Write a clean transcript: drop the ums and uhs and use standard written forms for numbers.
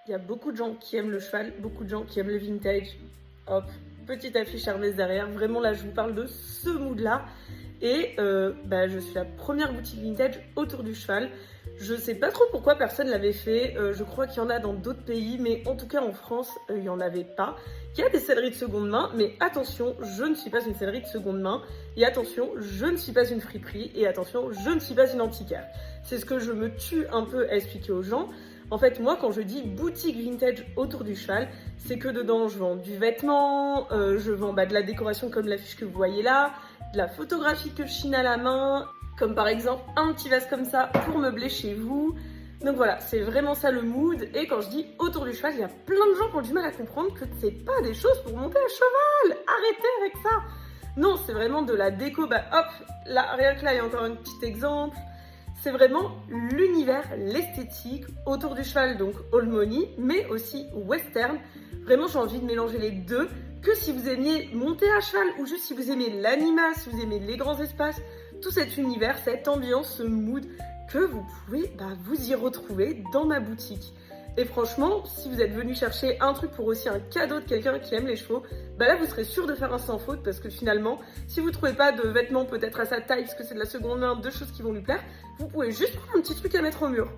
Il y a beaucoup de gens qui aiment le cheval, beaucoup de gens qui aiment le vintage. Hop, petite affiche Hermès derrière. Vraiment, là, je vous parle de ce mood-là. Et je suis la première boutique vintage autour du cheval. Je sais pas trop pourquoi personne l'avait fait. Je crois qu'il y en a dans d'autres pays, mais en tout cas en France, il n'y en avait pas. Il y a des selleries de seconde main, mais attention, je ne suis pas une sellerie de seconde main. Et attention, je ne suis pas une friperie. Et attention, je ne suis pas une antiquaire. C'est ce que je me tue un peu à expliquer aux gens. En fait, moi, quand je dis boutique vintage autour du cheval, c'est que dedans, je vends du vêtement, je vends de la décoration comme l'affiche que vous voyez là, de la photographie que je chine à la main, comme par exemple un petit vase comme ça pour meubler chez vous. Donc voilà, c'est vraiment ça le mood. Et quand je dis autour du cheval, il y a plein de gens qui ont du mal à comprendre que c'est pas des choses pour monter à cheval. Arrêtez avec ça. Non, c'est vraiment de la déco. Bah hop, là, rien que là, il y a encore un petit exemple. C'est vraiment l'univers, l'esthétique autour du cheval, donc old money, mais aussi western. Vraiment, j'ai envie de mélanger les deux. Que si vous aimiez monter à cheval ou juste si vous aimez l'animal, si vous aimez les grands espaces, tout cet univers, cette ambiance, ce mood que vous pouvez vous y retrouver dans ma boutique. Et franchement, si vous êtes venu chercher un truc pour aussi un cadeau de quelqu'un qui aime les chevaux, là vous serez sûr de faire un sans faute parce que finalement, si vous ne trouvez pas de vêtements peut-être à sa taille parce que c'est de la seconde main, de choses qui vont lui plaire, vous pouvez juste prendre un petit truc à mettre au mur.